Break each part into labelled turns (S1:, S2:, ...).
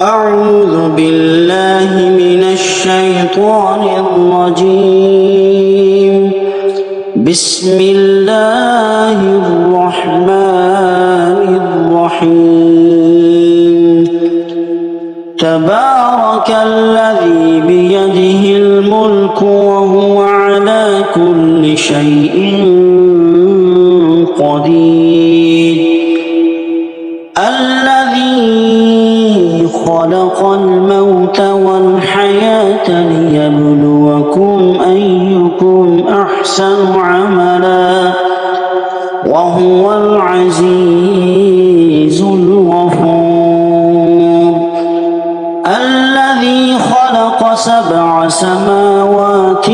S1: أعوذ بالله من الشيطان الرجيم. بسم الله الرحمن الرحيم. تبارك الذي بيده الملك وهو على كل شيء قدير. الذي خلق الموت والحياة ليبلوكم أيكم أحسن عملا وهو العزيز الغفور. الذي خلق 7 سماوات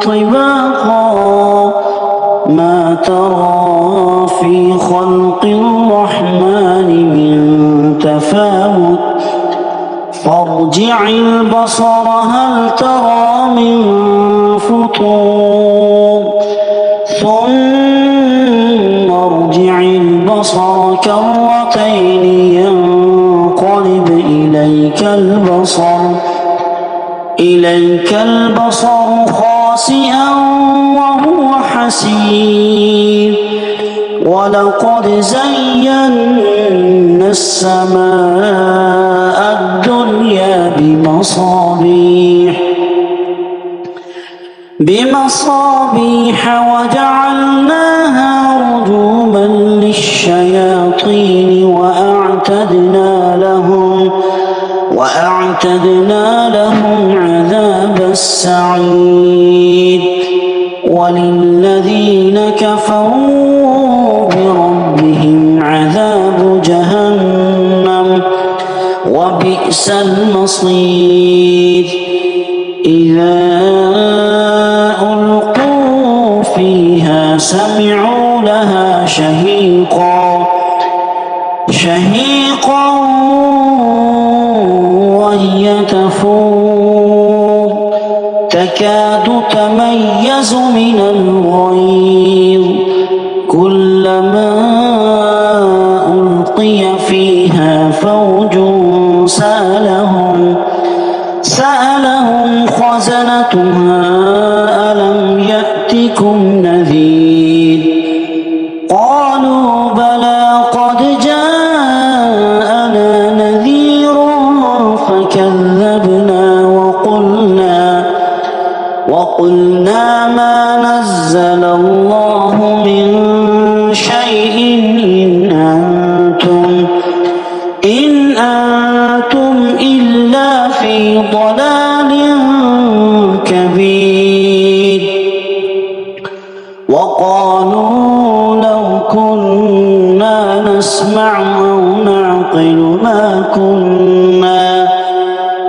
S1: طباقا ما ترى في خلق الرحمن من تفاوت فارجع البصر هل ترى من فطور ثم ارجع البصر كرتين ينقلب إليك البصر خاسئا وهو حسير. ولقد زينا السماء الدنيا بمصابيح وجعلناها رجوما للشياطين وأعتدنا لهم عذاب السعير. وللذين كفروا بربهم عذاب جهنم وبئس المصير. إذا ألقوا فيها سمعوا لها شهيقا وهي تفور تكاد تميز من الغيظ كلما ألقي فيها فوج سألهم خزنتها ألم يأتكم نذير قالوا بلى قد جاءنا نذير فكذبنا وقلنا ما نزل الله من شيء إن أنتم إلا في ضلال كبير. وقالوا لو كنا نسمع أو نعقل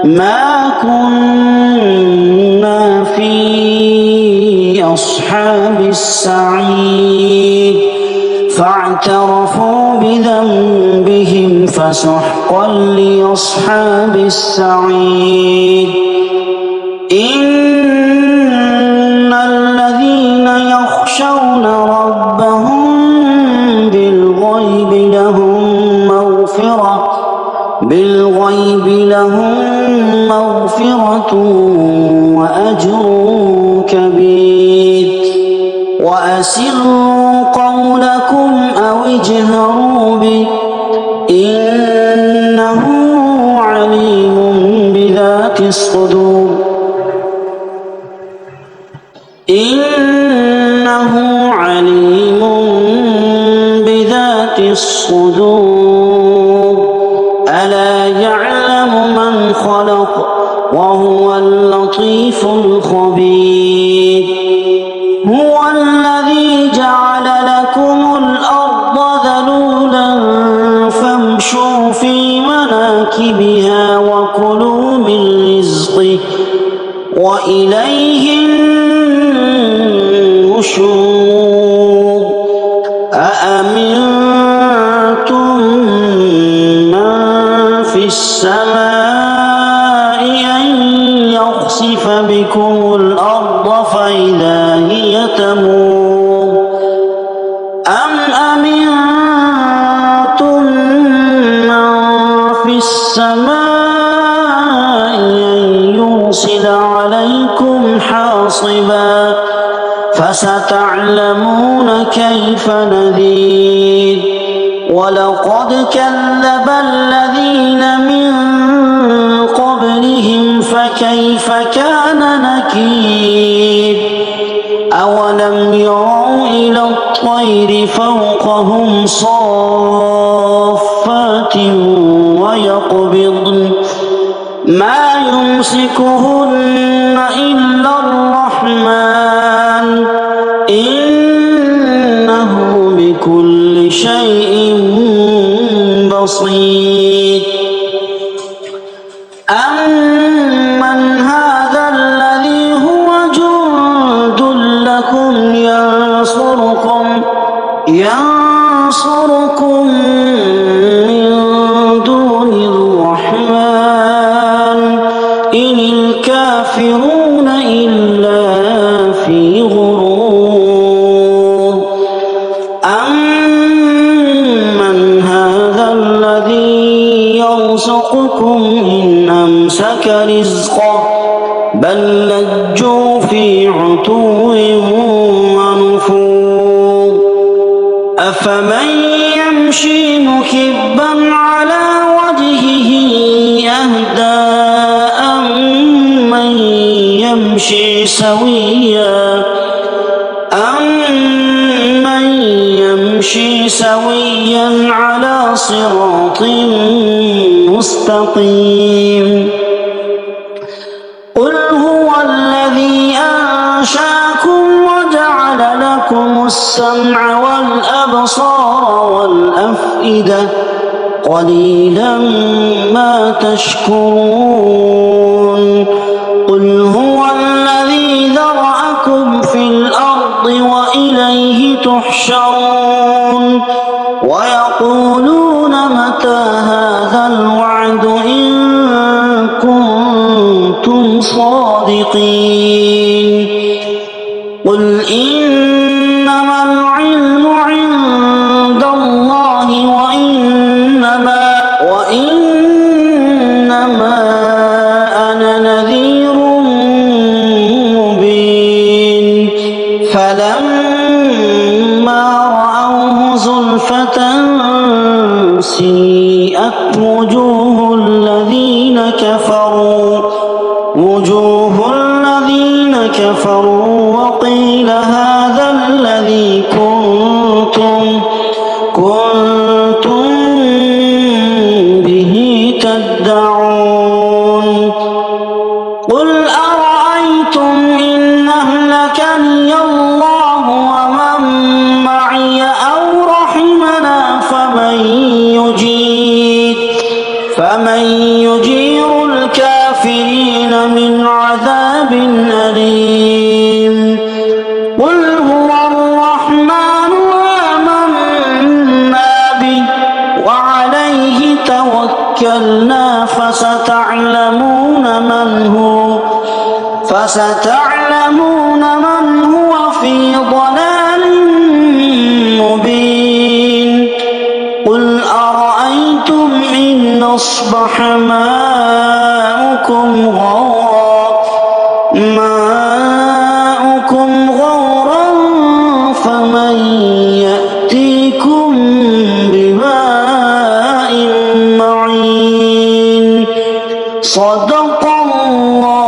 S1: ما كنا في أصحاب السعير فاعترفوا بذنبهم فسحقا لأصحاب السعير. إن الذين يخشون ربهم بالغيب لهم مغفرة وأجر كبير. وأسروا قولكم أو اجهروا به إنه عليم بذات الصدور. ألا يعلم من خلق وهو اللطيف الخبير. هو الذي جعل لكم الأرض ذلولا فامشوا في مناكبها وكلوا من رزقه وإليه النشور. أأمنتم من في السماء أن يخسف بكم الأرض فإذا هي تمور أم أمنتم من في السماء السماء أن يرسل عليكم حاصبا فستعلمون كيف نذير ولقد كذب الذين من قبلهم فكيف كان نكير أولم يروا إلى الطير فوقهم صافات ويقبضن ما يمسكهن إلا الرحمن إنه بكل شيء بصير أمن هذا الذي هو جند لكم ينصركم من دون الرحمن إن الكافرون إلا في غرور أمن هذا الذي يرزقكم إن أمسك رزقه بل لجوا في عتو ونفور أفمن يمشي مكبا على وجهه أهدى أمن يمشي سويا على صراط مستقيم قل هو الذي أنشأكم وجعل لكم السمع والأبصار والأفئدة قليلا ما تشكرون قل هو الذي ذرأكم في الأرض وإليه تحشرون ويقولون متى هذا الوعد إن كنتم صادقين قل إنما العلم عند الله وإنما أنا نذير مبين فلما رأوه زلفة سيئت وجوه الذين كفروا وقيل هذا الذي كنتم به تدعون قل أرأيتم إن أهلكني الله ومن معي أو رحمنا فمن يجير الكافرين من عذاب أليم قل هو الرحمن آمنا به وعليه توكلنا فستعلمون من هو في ضلال مبين قل أرأيتم إن أصبح ماؤكم غورا فمن يأتيكم بماء معين صدق الله